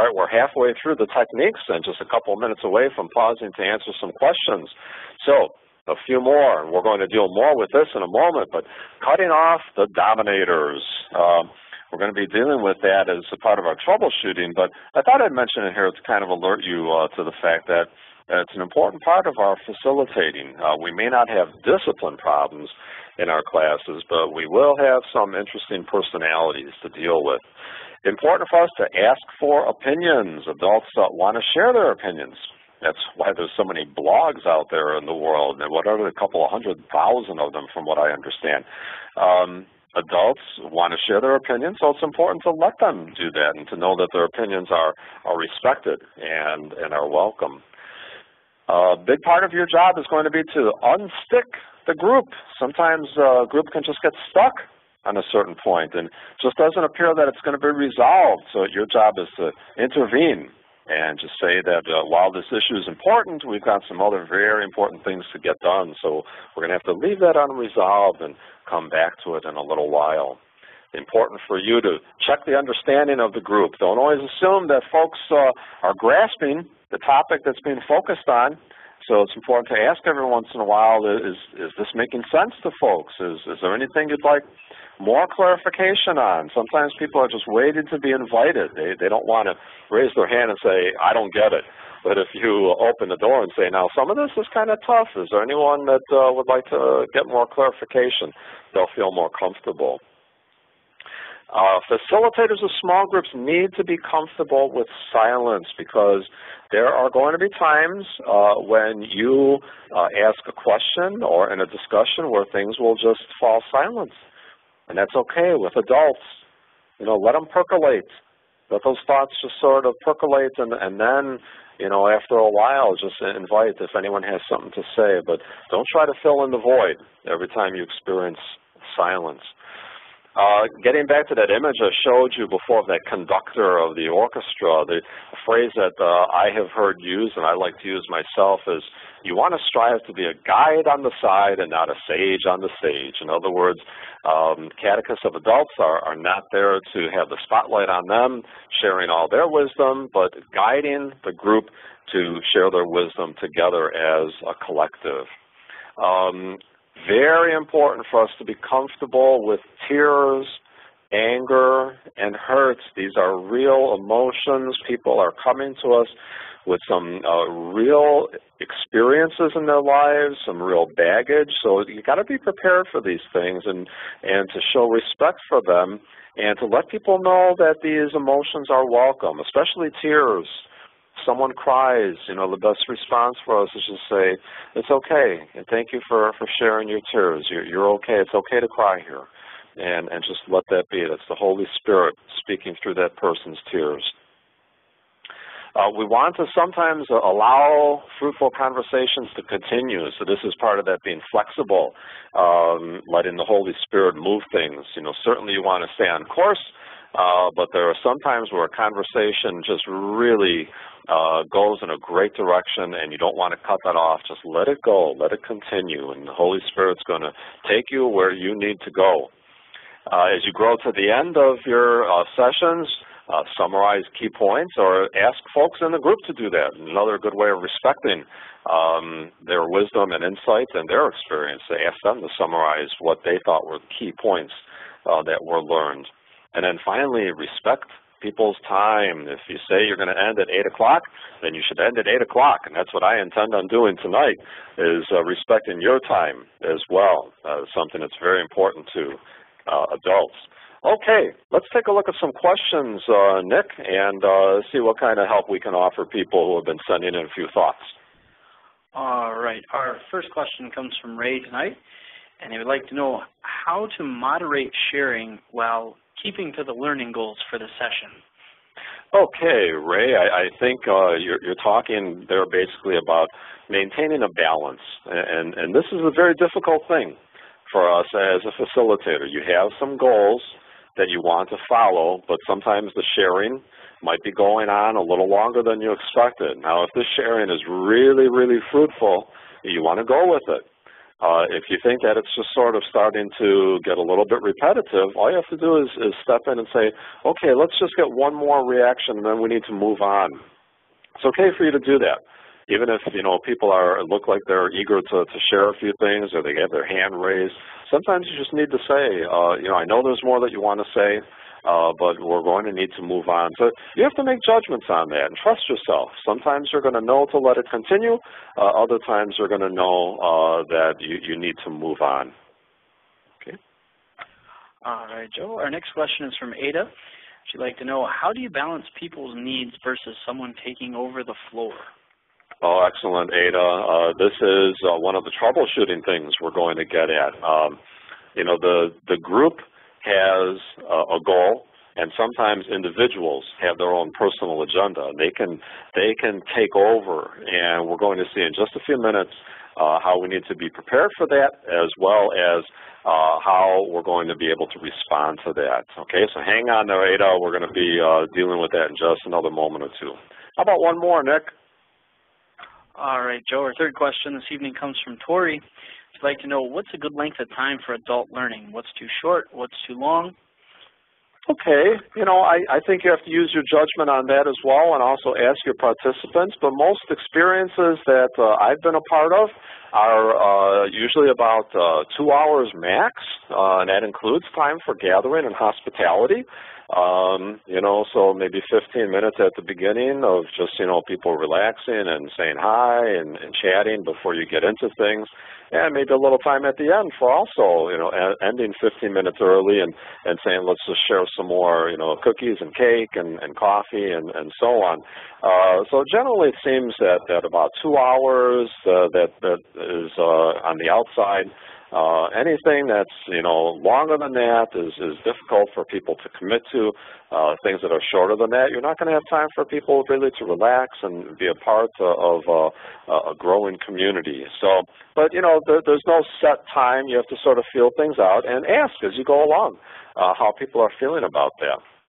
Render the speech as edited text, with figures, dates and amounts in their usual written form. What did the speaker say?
All right, we're halfway through the techniques and just a couple of minutes away from pausing to answer some questions. So, a few more, and we're going to deal more with this in a moment, but cutting off the dominators. We're going to be dealing with that as a part of our troubleshooting, but I thought I'd mention it here to kind of alert you to the fact that it's an important part of our facilitating. We may not have discipline problems in our classes, but we will have some interesting personalities to deal with. Important for us to ask for opinions. Adults want to share their opinions. That's why there's so many blogs out there in the world, and what are there, a couple of 100,000 of them from what I understand. Adults want to share their opinions, so it's important to let them do that and to know that their opinions are respected and are welcome. A big part of your job is going to be to unstick the group. Sometimes a group can just get stuck on a certain point and just doesn't appear that it's going to be resolved. So your job is to intervene and just say that while this issue is important, we've got some other very important things to get done. So we're going to have to leave that unresolved and come back to it in a little while. Important for you to check the understanding of the group. Don't always assume that folks are grasping the topic that's being focused on. So it's important to ask every once in a while, is this making sense to folks? Is there anything you'd like more clarification on? Sometimes people are just waiting to be invited. They don't want to raise their hand and say, I don't get it. But if you open the door and say, now some of this is kind of tough, is there anyone that would like to get more clarification? They'll feel more comfortable. Facilitators of small groups need to be comfortable with silence because there are going to be times when you ask a question or in a discussion where things will just fall silent. And that's okay with adults. You know, let them percolate. Let those thoughts just sort of percolate and then, you know, after a while, just invite if anyone has something to say. But don't try to fill in the void every time you experience silence. Getting back to that image I showed you before of that conductor of the orchestra, the phrase that I have heard used and I like to use myself is, you want to strive to be a guide on the side and not a sage on the stage. In other words, catechists of adults are not there to have the spotlight on them, sharing all their wisdom, but guiding the group to share their wisdom together as a collective. Very important for us to be comfortable with tears, anger, and hurt. These are real emotions. People are coming to us with some real experiences in their lives, some real baggage. So you got to be prepared for these things and to show respect for them and to let people know that these emotions are welcome, especially tears. Someone cries, you know, the best response for us is just say, it's okay, and thank you for sharing your tears. You're okay. It's okay to cry here. And just let that be. That's the Holy Spirit speaking through that person's tears. We want to sometimes allow fruitful conversations to continue. So this is part of that being flexible, letting the Holy Spirit move things. You know, certainly you want to stay on course, but there are some times where a conversation just really goes in a great direction and you don't want to cut that off. Just let it go, let it continue, and the Holy Spirit's going to take you where you need to go. As you grow to the end of your sessions, summarize key points or ask folks in the group to do that. Another good way of respecting their wisdom and insight and their experience. Ask them to summarize what they thought were key points that were learned. And then finally, respect people's time. If you say you're going to end at 8 o'clock, then you should end at 8 o'clock. And that's what I intend on doing tonight, is respecting your time as well. Something that's very important to adults. Okay, let's take a look at some questions, Nick, and see what kind of help we can offer people who have been sending in a few thoughts. All right. Our first question comes from Ray tonight, and he would like to know how to moderate sharing while keeping to the learning goals for the session. Okay, Ray, I think you're talking there basically about maintaining a balance, and this is a very difficult thing for us as a facilitator. You have some goals that you want to follow, but sometimes the sharing might be going on a little longer than you expected. Now, if this sharing is really, really fruitful, you want to go with it. If you think that it's just sort of starting to get a little bit repetitive, all you have to do is step in and say, okay, let's just get one more reaction and then we need to move on. It's okay for you to do that. Even if, people look like they're eager to share a few things or they have their hand raised, sometimes you just need to say, I know there's more that you want to say, but we're going to need to move on. So you have to make judgments on that and trust yourself. Sometimes you're going to know to let it continue. Other times you're going to know that you need to move on. Okay. All right, Joe. Our next question is from Ada. She'd like to know, how do you balance people's needs versus someone taking over the floor? Oh, excellent, Ada. This is one of the troubleshooting things we're going to get at. The group has a goal, and sometimes individuals have their own personal agenda. They can take over, and we're going to see in just a few minutes how we need to be prepared for that, as well as how we're going to be able to respond to that. Okay, so hang on there, Ada. We're going to be dealing with that in just another moment or two. How about one more, Nick? All right, Joe. Our third question this evening comes from Tori. She'd like to know, what's a good length of time for adult learning? What's too short? What's too long? Okay, I think you have to use your judgment on that as well and also ask your participants, but most experiences that I've been a part of are usually about 2 hours max, and that includes time for gathering and hospitality. So maybe 15 minutes at the beginning of just, people relaxing and saying hi and chatting before you get into things. And maybe a little time at the end for also, ending 15 minutes early and saying, let's just share some more, cookies and cake and coffee and so on. So generally it seems that about 2 hours that is on the outside. Anything that's, longer than that is difficult for people to commit to. Things that are shorter than that, you're not going to have time for people really to relax and be a part of a growing community. So, but, there's no set time. You have to sort of feel things out and ask as you go along how people are feeling about that.